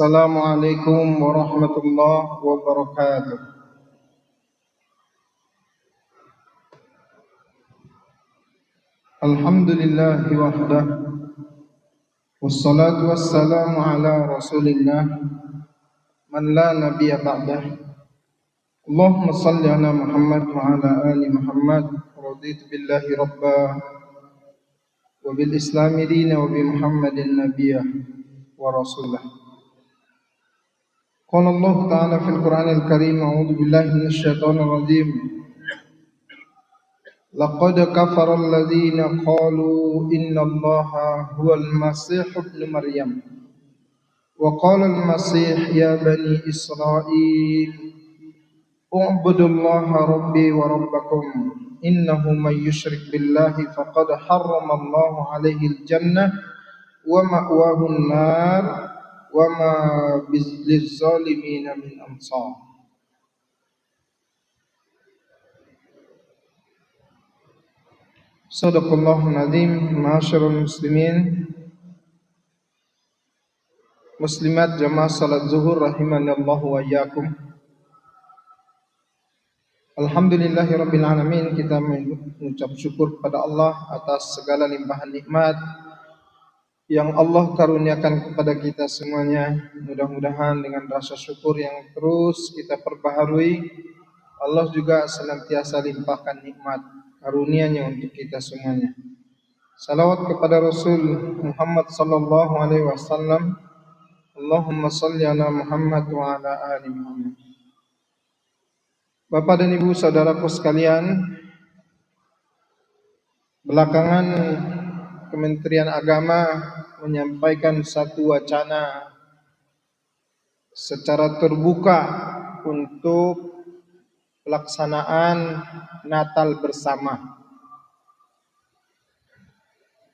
Assalamualaikum warahmatullahi wabarakatuh. Alhamdulillahi wahdah, wassalatu wassalamu ala rasulillah, man la nabiyya ba'dah. Allahumma salli ala Muhammad wa ala ali Muhammad. Raditu billahi rabba wa bil islami dina wa bi Muhammadin nabiyyah wa rasulah. Qala Allah Ta'ala fil Qur'anil Karim, a'udzu billahi minasy syaithanir rajim. Laqad kafara alladziina qalu innallaha huwal masih ibnu Maryam. Wa qala al-masih ya bani Israil u'budullaha rabbi wa rabbakum innahu man yusyrik billahi faqad harrama Allahu 'alaihi al-jannah wa ma'wahu an-nar wa ma lizzalimin min ansar. Sadaqallahul azim. Ma'asyiral muslimin, muslimat jamaah salat zuhur rahimanallahu wa iyyakum. Alhamdulillahirabbil alamin, kita mengucap syukur kepada Allah atas segala limpahan nikmat yang Allah karuniakan kepada kita semuanya. Mudah-mudahan dengan rasa syukur yang terus kita perbaharui, Allah juga senantiasa limpahkan nikmat karunia-Nya untuk kita semuanya. Salawat kepada Rasul Muhammad sallallahu alaihi wasallam. Allahumma salli ala Muhammad wa ala ali Muhammad. Bapak dan Ibu saudaraku sekalian, belakangan Kementerian Agama menyampaikan satu wacana secara terbuka untuk pelaksanaan Natal bersama.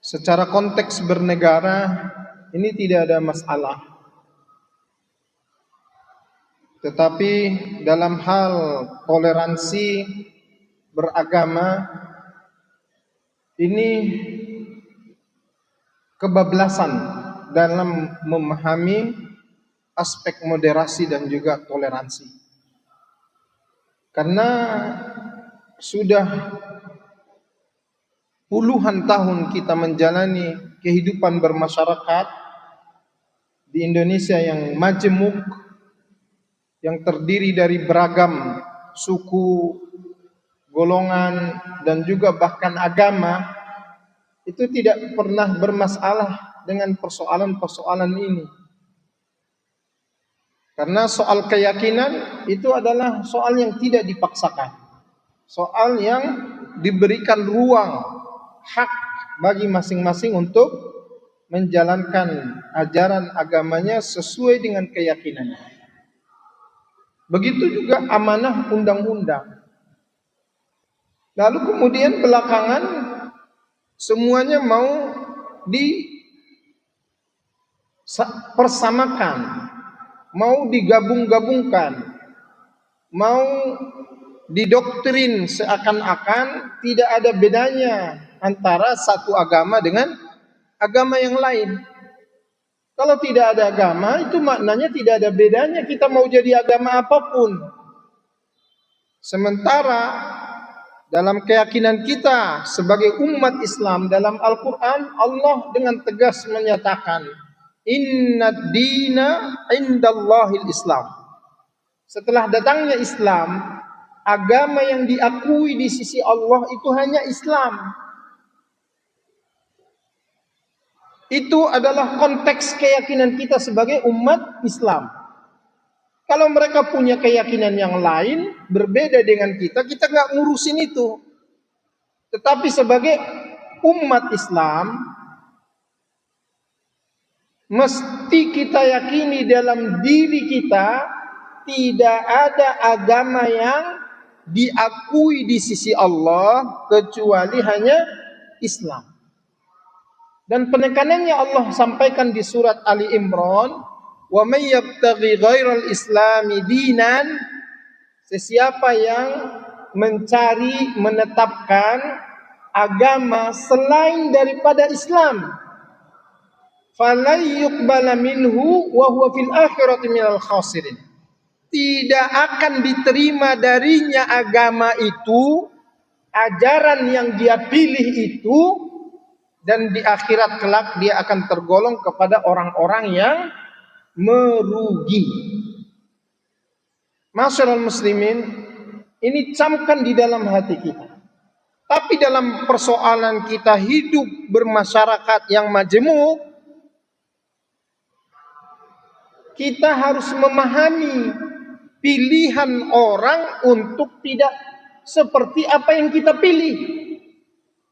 Secara konteks bernegara ini tidak ada masalah. Tetapi dalam hal toleransi beragama ini kebablasan dalam memahami aspek moderasi dan juga toleransi. Karena sudah puluhan tahun kita menjalani kehidupan bermasyarakat di Indonesia yang majemuk, yang terdiri dari beragam suku, golongan, dan juga bahkan agama, itu tidak pernah bermasalah dengan persoalan-persoalan ini. Karena soal keyakinan itu adalah soal yang tidak dipaksakan, soal yang diberikan ruang hak bagi masing-masing untuk menjalankan ajaran agamanya sesuai dengan keyakinannya. Begitu juga amanah undang-undang. Lalu kemudian belakangan semuanya mau dipersamakan, mau digabung-gabungkan, mau didoktrin seakan-akan tidak ada bedanya antara satu agama dengan agama yang lain. Kalau tidak ada agama, itu maknanya tidak ada bedanya kita mau jadi agama apapun. Sementara dalam keyakinan kita sebagai umat Islam, dalam Al-Quran Allah dengan tegas menyatakan, Inna dina indallahil Islam. Setelah datangnya Islam, agama yang diakui di sisi Allah itu hanya Islam. Itu adalah konteks keyakinan kita sebagai umat Islam. Kalau mereka punya keyakinan yang lain, berbeda dengan kita nggak ngurusin itu. Tetapi sebagai umat Islam, mesti kita yakini dalam diri kita, tidak ada agama yang diakui di sisi Allah kecuali hanya Islam. Dan penekanannya Allah sampaikan di surat Ali Imran, wa may yabtaghi ghairal islami dinan, sesiapa yang mencari, menetapkan agama selain daripada Islam, falan yuqbala minhu wa huwa fil akhirati minal khasirin. Tidak akan diterima darinya agama itu, ajaran yang dia pilih itu, dan di akhirat kelak dia akan tergolong kepada orang-orang yang merugi. Masyarul muslimin, ini camkan di dalam hati kita. Tapi dalam persoalan kita hidup bermasyarakat yang majemuk, kita harus memahami pilihan orang untuk tidak seperti apa yang kita pilih.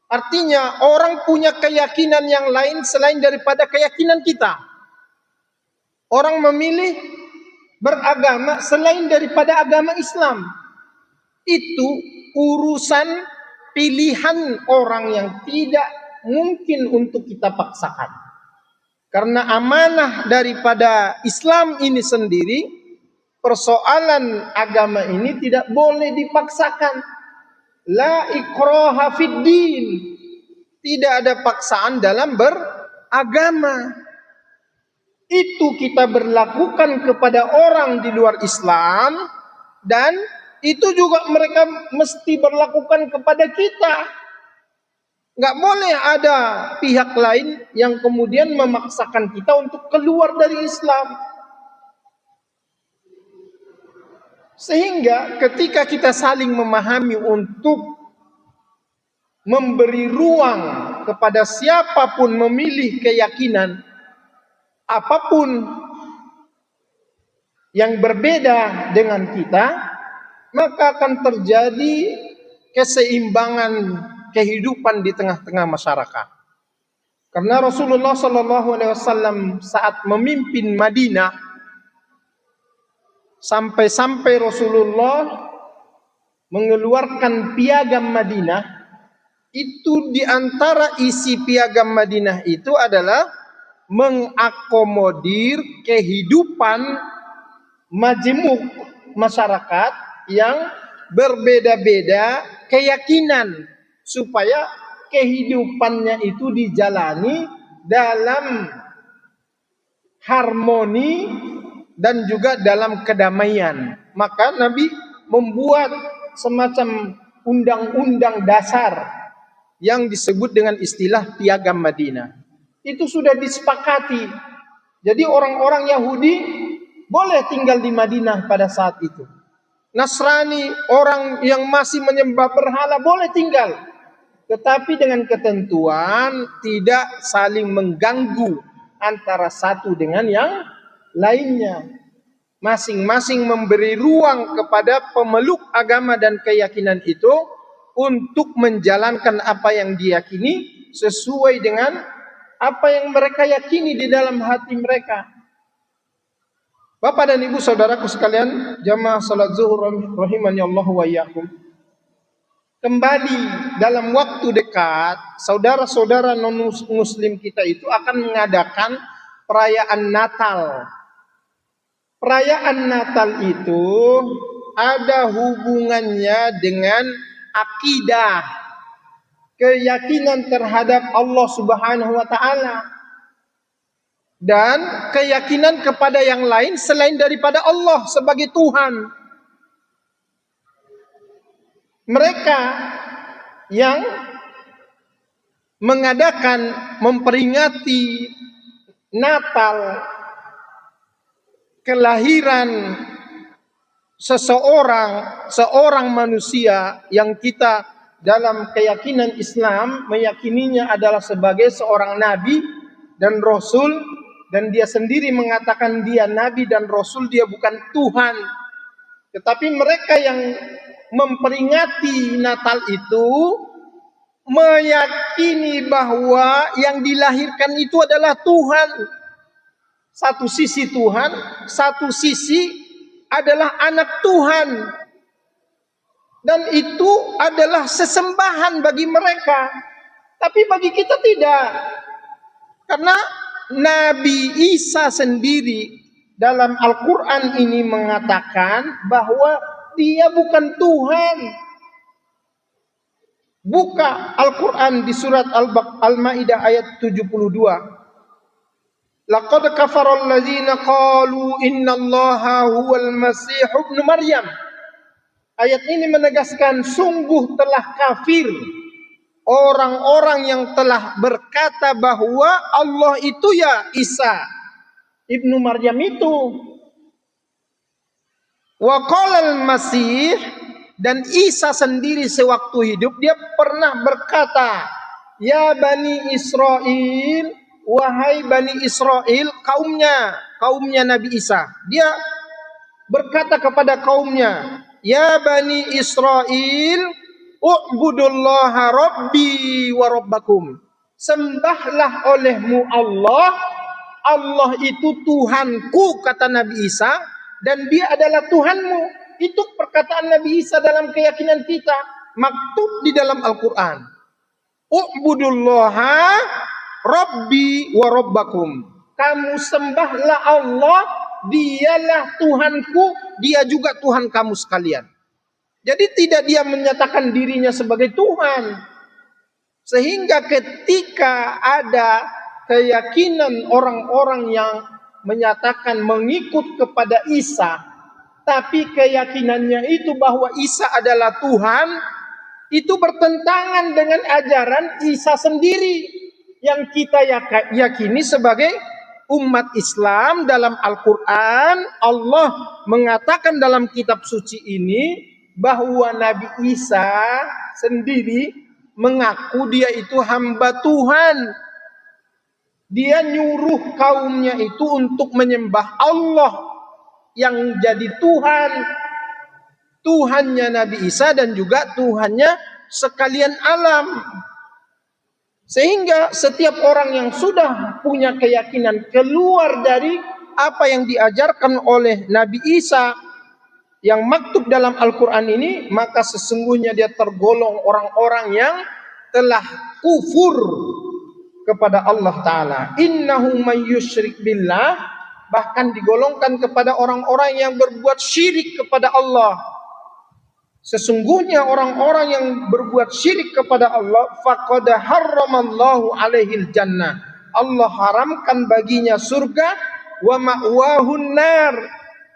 Artinya orang punya keyakinan yang lain selain daripada keyakinan kita. Orang memilih beragama selain daripada agama Islam. Itu urusan pilihan orang yang tidak mungkin untuk kita paksakan. Karena amanah daripada Islam ini sendiri, persoalan agama ini tidak boleh dipaksakan. La ikraha fid din. Tidak ada paksaan dalam beragama. Itu kita berlakukan kepada orang di luar Islam, dan itu juga mereka mesti berlakukan kepada kita. Nggak boleh ada pihak lain yang kemudian memaksakan kita untuk keluar dari Islam. Sehingga ketika kita saling memahami untuk memberi ruang kepada siapapun memilih keyakinan apapun yang berbeda dengan kita, maka akan terjadi keseimbangan kehidupan di tengah-tengah masyarakat. Karena Rasulullah SAW saat memimpin Madinah, sampai-sampai Rasulullah mengeluarkan piagam Madinah, itu di antara isi piagam Madinah itu adalah mengakomodir kehidupan majemuk masyarakat yang berbeda-beda keyakinan, supaya kehidupannya itu dijalani dalam harmoni dan juga dalam kedamaian. Maka Nabi membuat semacam undang-undang dasar yang disebut dengan istilah piagam Madinah. Itu sudah disepakati. Jadi orang-orang Yahudi boleh tinggal di Madinah pada saat itu. Nasrani, orang yang masih menyembah berhala, boleh tinggal. Tetapi dengan ketentuan tidak saling mengganggu antara satu dengan yang lainnya. Masing-masing memberi ruang kepada pemeluk agama dan keyakinan itu untuk menjalankan apa yang diyakini sesuai dengan apa yang mereka yakini di dalam hati mereka. Bapak dan Ibu saudaraku sekalian, jamaah salat zuhur rahimani Allah wa iyyakum. Kembali dalam waktu dekat, saudara-saudara non-muslim kita itu akan mengadakan perayaan Natal. Perayaan Natal itu ada hubungannya dengan akidah, keyakinan terhadap Allah Subhanahu wa taala, dan keyakinan kepada yang lain selain daripada Allah sebagai Tuhan. Mereka yang mengadakan, memperingati Natal, kelahiran seorang manusia yang kita dalam keyakinan Islam meyakininya adalah sebagai seorang nabi dan rasul, dan dia sendiri mengatakan dia nabi dan rasul, dia bukan Tuhan. Tetapi mereka yang memperingati Natal itu meyakini bahwa yang dilahirkan itu adalah Tuhan. Satu sisi Tuhan, satu sisi adalah anak Tuhan. Dan itu adalah sesembahan bagi mereka. Tapi bagi kita tidak. Karena Nabi Isa sendiri dalam Al-Quran ini mengatakan bahwa dia bukan Tuhan. Buka Al-Quran di surat Al-Ma'idah ayat 72. Laqad kafara allazina qalu innallaha huwal masih ibnu Maryam. Ayat ini menegaskan sungguh telah kafir orang-orang yang telah berkata bahwa Allah itu ya Isa ibnu Maryam itu. Wa qalal masih, dan Isa sendiri sewaktu hidup dia pernah berkata, ya Bani Israel, wahai Bani Israel, kaumnya Nabi Isa. Dia berkata kepada kaumnya, ya Bani Israel, u'budullaha rabbi wa rabbakum. Sembahlah olehmu Allah, Allah itu Tuhanku, kata Nabi Isa, dan dia adalah Tuhanmu. Itu perkataan Nabi Isa dalam keyakinan kita, maktub di dalam Al-Quran. U'budullaha rabbi wa rabbakum. Kamu sembahlah Allah, dialah Tuhanku, dia juga Tuhan kamu sekalian. Jadi tidak dia menyatakan dirinya sebagai Tuhan. Sehingga ketika ada keyakinan orang-orang yang menyatakan mengikut kepada Isa, tapi keyakinannya itu bahwa Isa adalah Tuhan, itu bertentangan dengan ajaran Isa sendiri yang kita yakini sebagai umat Islam. Dalam Al-Quran, Allah mengatakan dalam kitab suci ini bahwa Nabi Isa sendiri mengaku dia itu hamba Tuhan. Dia nyuruh kaumnya itu untuk menyembah Allah yang jadi Tuhan, Tuhannya Nabi Isa dan juga Tuhannya sekalian alam. Sehingga setiap orang yang sudah punya keyakinan keluar dari apa yang diajarkan oleh Nabi Isa yang maktub dalam Al-Quran ini, maka sesungguhnya dia tergolong orang-orang yang telah kufur kepada Allah Ta'ala. Innahu man yusyrik billah, bahkan digolongkan kepada orang-orang yang berbuat syirik kepada Allah. Sesungguhnya orang-orang yang berbuat syirik kepada Allah, faqad harramallahu alaihil jannah, Allah haramkan baginya surga, wa ma'wahun nar,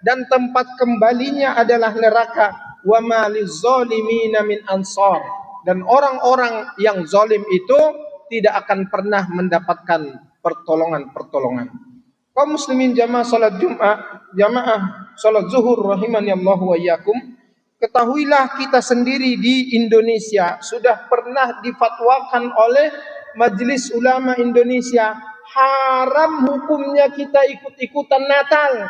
dan tempat kembalinya adalah neraka, wa ma lizzalimina min ansar, dan orang-orang yang zalim itu tidak akan pernah mendapatkan pertolongan-pertolongan. Kaum muslimin jamaah salat Jumat, jamaah salat zuhur rahimani Allah wa iyyakum, ketahuilah kita sendiri di Indonesia sudah pernah difatwakan oleh Majelis Ulama Indonesia, haram hukumnya kita ikut-ikutan Natal.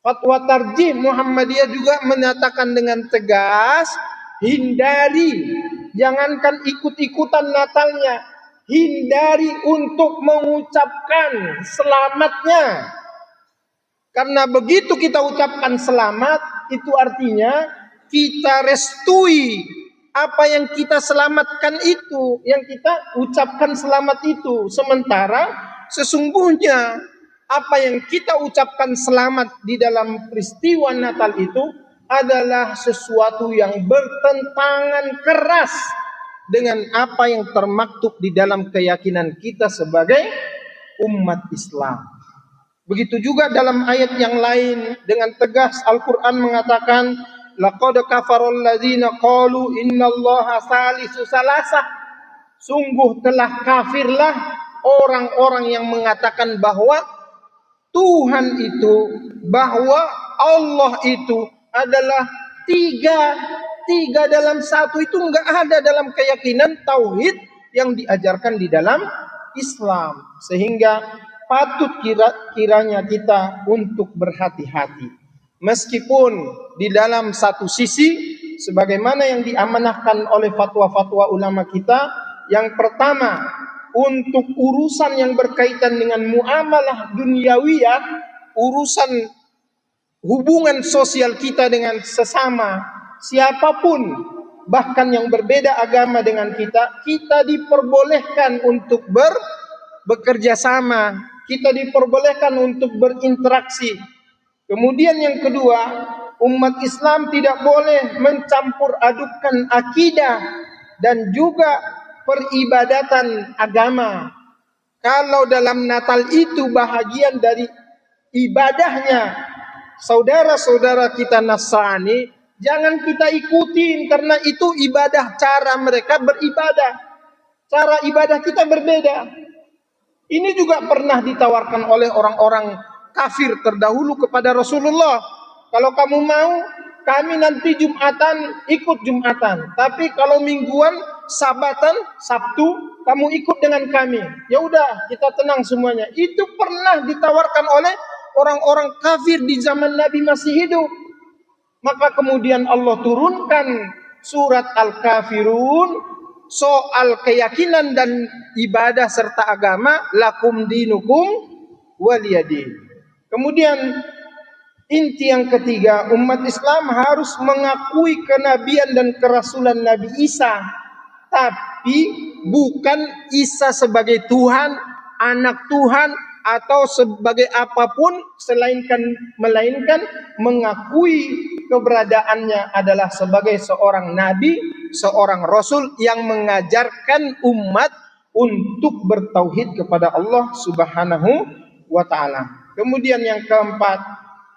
Fatwa Tarjih Muhammadiyah juga menyatakan dengan tegas, hindari, jangankan ikut-ikutan Natalnya, hindari untuk mengucapkan selamatnya. Karena begitu kita ucapkan selamat, itu artinya kita restui apa yang kita selamatkan itu, yang kita ucapkan selamat itu. Sementara sesungguhnya apa yang kita ucapkan selamat di dalam peristiwa Natal itu adalah sesuatu yang bertentangan keras dengan apa yang termaktub di dalam keyakinan kita sebagai umat Islam. Begitu juga dalam ayat yang lain dengan tegas Al-Quran mengatakan, laqad kafarul ladzina qalu innallaha salisu salasah. Sungguh telah kafirlah orang-orang yang mengatakan bahwa Tuhan itu, bahwa Allah itu adalah tiga dalam satu. Itu enggak ada dalam keyakinan tauhid yang diajarkan di dalam Islam. Sehingga patut kiranya kita untuk berhati-hati. Meskipun di dalam satu sisi, sebagaimana yang diamanahkan oleh fatwa-fatwa ulama kita, yang pertama, untuk urusan yang berkaitan dengan muamalah duniawiyah, urusan hubungan sosial kita dengan sesama, siapapun, bahkan yang berbeda agama dengan kita, kita diperbolehkan untuk bekerja sama, kita diperbolehkan untuk berinteraksi. Kemudian yang kedua, umat Islam tidak boleh mencampur adukan akidah dan juga peribadatan agama. Kalau dalam Natal itu bahagian dari ibadahnya saudara-saudara kita Nasrani, jangan kita ikutin karena itu ibadah, cara mereka beribadah. Cara ibadah kita berbeda. Ini juga pernah ditawarkan oleh orang-orang kafir terdahulu kepada Rasulullah. Kalau kamu mau, kami nanti Jumatan, ikut Jumatan. Tapi kalau mingguan, Sabatan, Sabtu, kamu ikut dengan kami. Ya udah, kita tenang semuanya. Itu pernah ditawarkan oleh orang-orang kafir di zaman Nabi masih hidup. Maka kemudian Allah turunkan surat Al-Kafirun soal keyakinan dan ibadah serta agama, lakum dinukum waliyadin. Kemudian inti yang ketiga, umat Islam harus mengakui kenabian dan kerasulan Nabi Isa, tapi bukan Isa sebagai Tuhan, anak Tuhan, atau sebagai apapun melainkan mengakui keberadaannya adalah sebagai seorang nabi, seorang rasul yang mengajarkan umat untuk bertauhid kepada Allah Subhanahu wa taala. Kemudian yang keempat,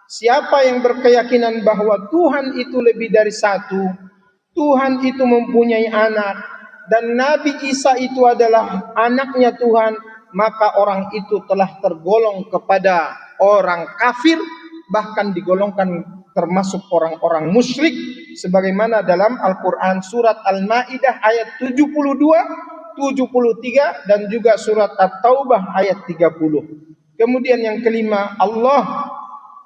siapa yang berkeyakinan bahwa Tuhan itu lebih dari satu, Tuhan itu mempunyai anak, dan Nabi Isa itu adalah anaknya Tuhan, maka orang itu telah tergolong kepada orang kafir, bahkan digolongkan termasuk orang-orang musyrik, sebagaimana dalam Al-Quran surat Al-Ma'idah ayat 72, 73, dan juga surat At-Taubah ayat 30. Kemudian yang kelima, Allah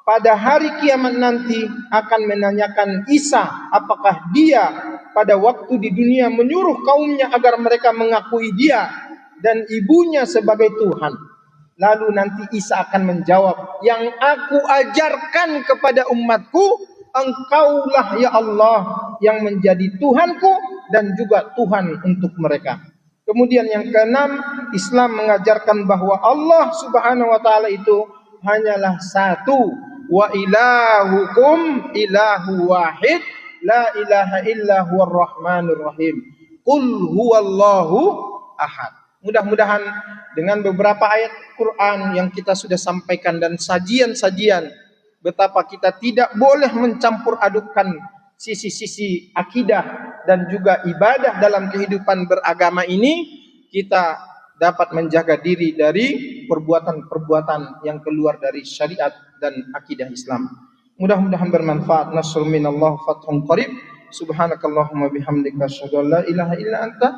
pada hari kiamat nanti akan menanyakan Isa, apakah dia pada waktu di dunia menyuruh kaumnya agar mereka mengakui dia dan ibunya sebagai Tuhan. Lalu nanti Isa akan menjawab, yang aku ajarkan kepada umatku, engkaulah ya Allah yang menjadi Tuhanku dan juga Tuhan untuk mereka. Kemudian yang keenam, Islam mengajarkan bahwa Allah Subhanahu wa taala itu hanyalah satu, wa ilahukum ilahu wahid, la ilaha illa huwar rahmanur rahim. Qul huwallahu ahad. Mudah-mudahan dengan beberapa ayat Quran yang kita sudah sampaikan dan sajian-sajian betapa kita tidak boleh mencampur adukkan sisi-sisi akidah dan juga ibadah dalam kehidupan beragama ini, kita dapat menjaga diri dari perbuatan-perbuatan yang keluar dari syariat dan akidah Islam. Mudah-mudahan bermanfaat. Nasrun minallah fathun qarib. Subhanakallahumma bihamdika asyhadu an la ilaha illa anta